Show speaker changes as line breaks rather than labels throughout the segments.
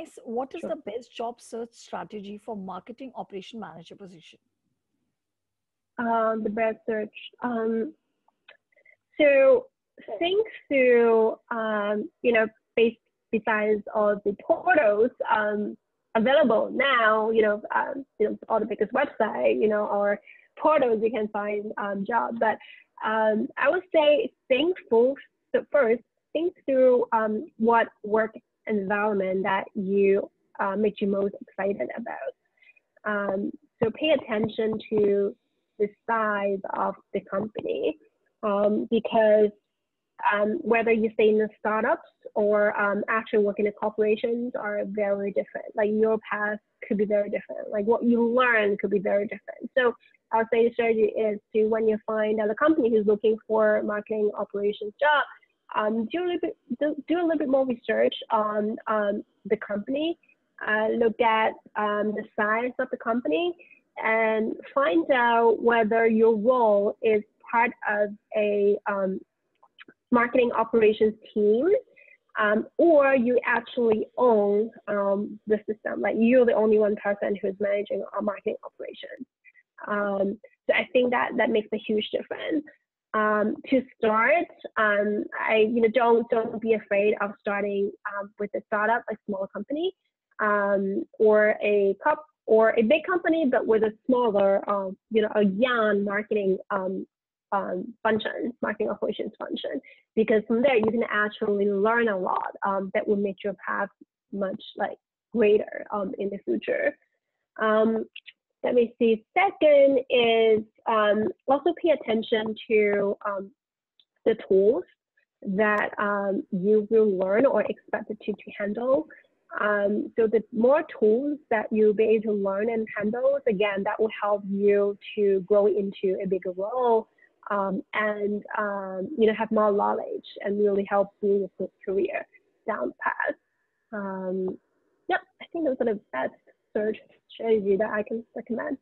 Nice. What is
Sure.
the best job search strategy for marketing operation manager position?
The best search. So think through, based besides all the portals available now, all the biggest website, or portals you can find jobs. But I would say first, think through what work environment that you makes you most excited about. So pay attention to the size of the company, because whether you stay in the startups or actually work in the corporations are very different. Like your path could be very different. Like what you learn could be very different. So I'll say the strategy is to, when you find a company who's looking for marketing operations job, do a little bit more research on the company, look at the size of the company, and find out whether your role is part of a marketing operations team, or you actually own the system. Like you're the only one person who's managing our marketing operations. So I think that makes a huge difference. To start, don't be afraid of starting with a startup, a small company, or a big company, but with a smaller, a young marketing function, marketing operations function, because from there you can actually learn a lot that will make your path much greater in the future. Let me see. Second is also pay attention to the tools that you will learn or expected to handle. So the more tools that you'll be able to learn and handle, again, that will help you to grow into a bigger role, and have more knowledge and really help you with your career down the path. I think those are the best search strategy that I can recommend.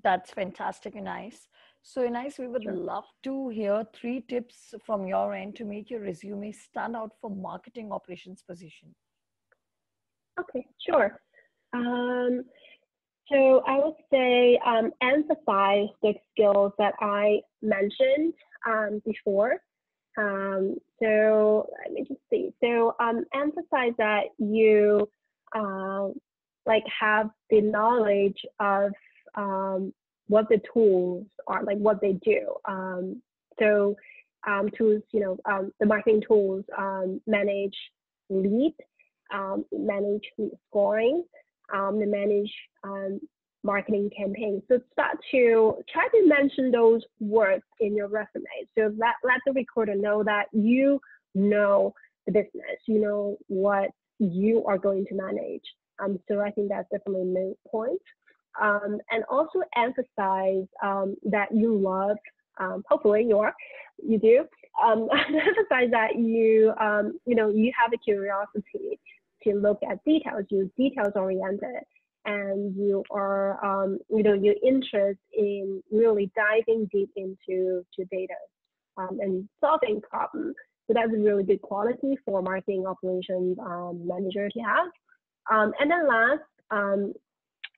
That's fantastic, Anais. So, Anais, we would love to hear 3 tips from your end to make your resume stand out for marketing operations position.
Okay, sure. So I would say emphasize the skills that I mentioned before. So let me just see. So emphasize that you have the knowledge of what the tools are, like what they do. So tools, the marketing tools manage lead, manage lead scoring, manage marketing campaigns. So try to mention those words in your resume. So let the recruiter know that you know the business, you know what you are going to manage. So I think that's definitely a main point. And also emphasize that you love, hopefully you do, emphasize that you have a curiosity to look at details, you're details oriented, and you are, your interest in really diving deep into data and solving problems. So that's a really good quality for marketing operations manager to have. And then last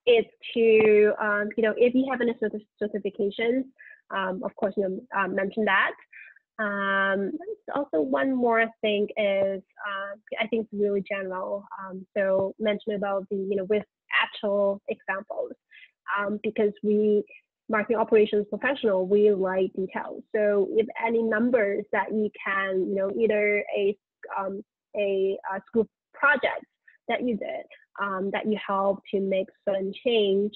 is to, if you have any certifications, of course, mention that. Also, one more thing is, I think it's really general. So mention about with actual examples, because marketing operations professional, we like details. So if any numbers that you can, either a school project that you did, that you help to make certain change,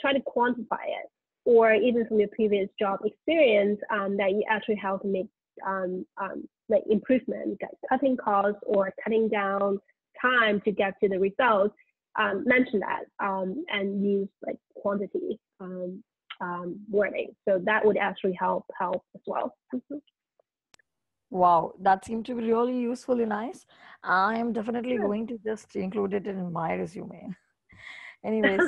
try to quantify it. Or even from your previous job experience, that you actually help to make improvements, like cutting costs or cutting down time to get to the results. Mention that and use quantity wording. So that would actually help as well.
Wow, that seemed to be really useful and nice. I am definitely going to just include it in my resume. Anyways,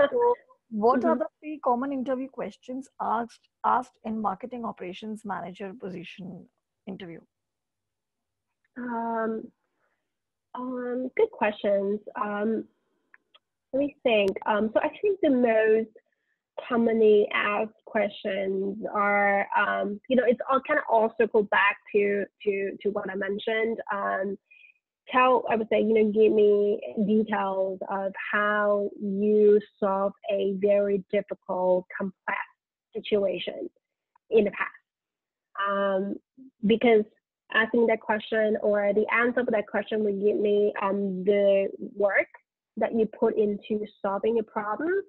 so what are the 3 common interview questions asked in marketing operations manager position interview?
Good questions. Let me think. So I think the most commonly asked questions are, it's all circle back to what I mentioned. I would say, give me details of how you solve a very difficult, complex situation in the past. Because asking that question or the answer to that question will give me the work that you put into solving a problem,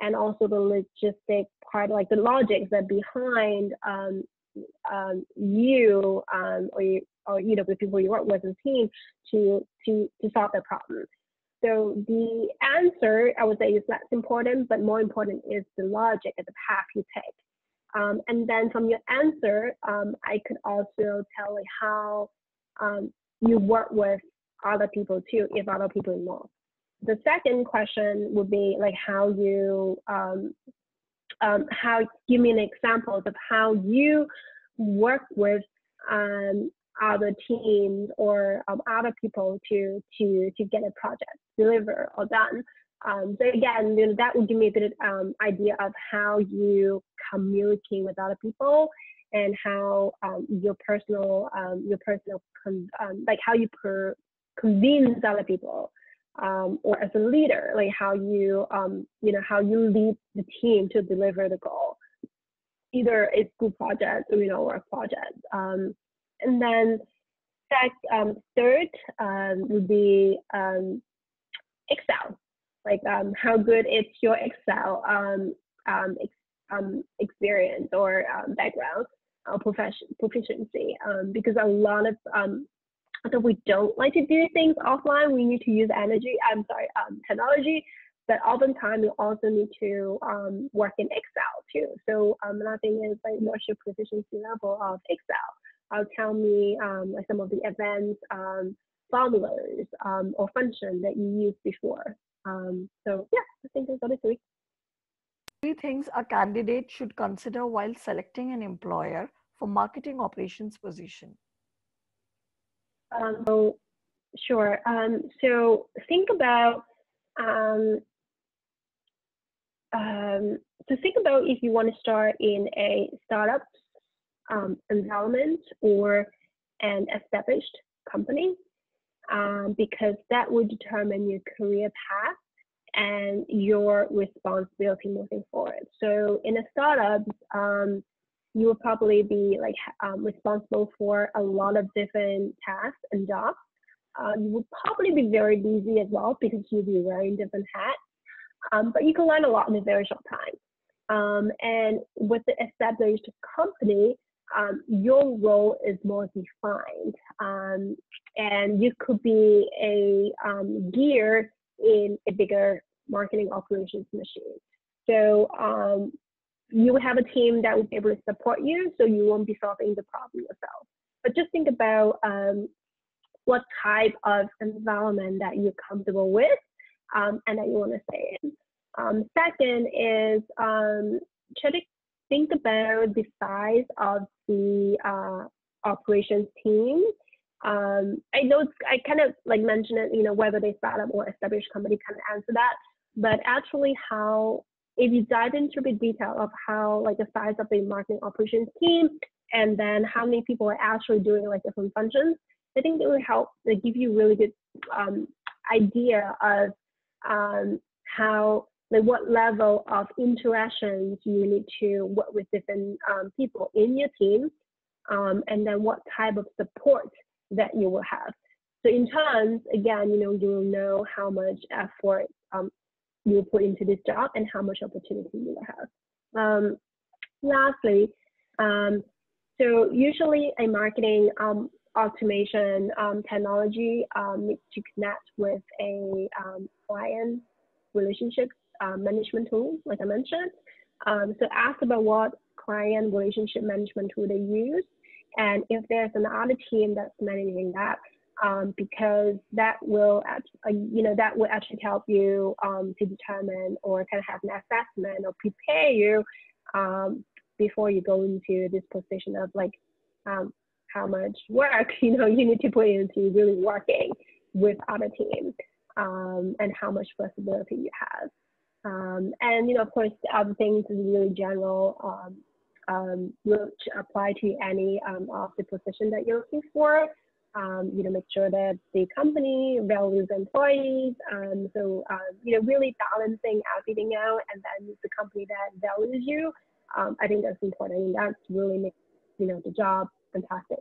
and also the logistic part, like the logic that behind you or the people you work with as a team to solve that problem. So the answer, I would say, is less important, but more important is the logic and the path you take. And then from your answer, I could also tell how you work with other people too, if other people involved. The second question would be like how give me an example of how you work with other teams or other people to get a project delivered or done. So again, that would give me a bit of idea of how you communicate with other people and how your personal like how you convince other people, or as a leader, like how you how you lead the team to deliver the goal, either a school project or a project. And then third would be Excel. Like how good is your Excel experience or background or proficiency? Because a lot of although we don't like to do things offline, we need to use technology, but oftentimes we also need to work in Excel too. So another thing is like, what's your proficiency level of Excel? Tell me like some of the advanced formulas or functions that you used before. So yeah, I think those are the three.
Three things a candidate should consider while selecting an employer for marketing operations position.
Sure. So think about if you want to start in a startup environment or an established company, because that would determine your career path and your responsibility moving forward. So in a startup, you will probably be like responsible for a lot of different tasks and jobs. You would probably be very busy as well because you'll be wearing different hats, but you can learn a lot in a very short time. And with the established company, your role is more defined, and you could be a gear in a bigger marketing operations machine. So you have a team that will be able to support you, so you won't be solving the problem yourself. But just think about what type of environment that you're comfortable with and that you want to stay in. Second is try to think about the size of the operations team. I know I kind of like mentioned it, whether they startup or established company kind of answer that, but actually if you dive into the detail of how like the size of the marketing operations team and then how many people are actually doing like different functions, I think it will help give you really good idea of how like what level of interactions you need to work with different people in your team, and then what type of support that you will have. So in terms, again, you will know how much effort you will put into this job and how much opportunity you will have. Lastly, so usually a marketing automation technology needs to connect with a client relationship management tool, like I mentioned. So ask about what client relationship management tool they use, and if there's another team that's managing that, because that will actually help you to determine or kind of have an assessment or prepare you before you go into this position of like how much work you need to put into really working. with other teams, and how much flexibility you have. And of course, the other things is really general, which apply to any of the position that you're looking for. Make sure that the company values employees. Really balancing everything out, and then the company that values you. I think that's important, and that's really makes the job fantastic.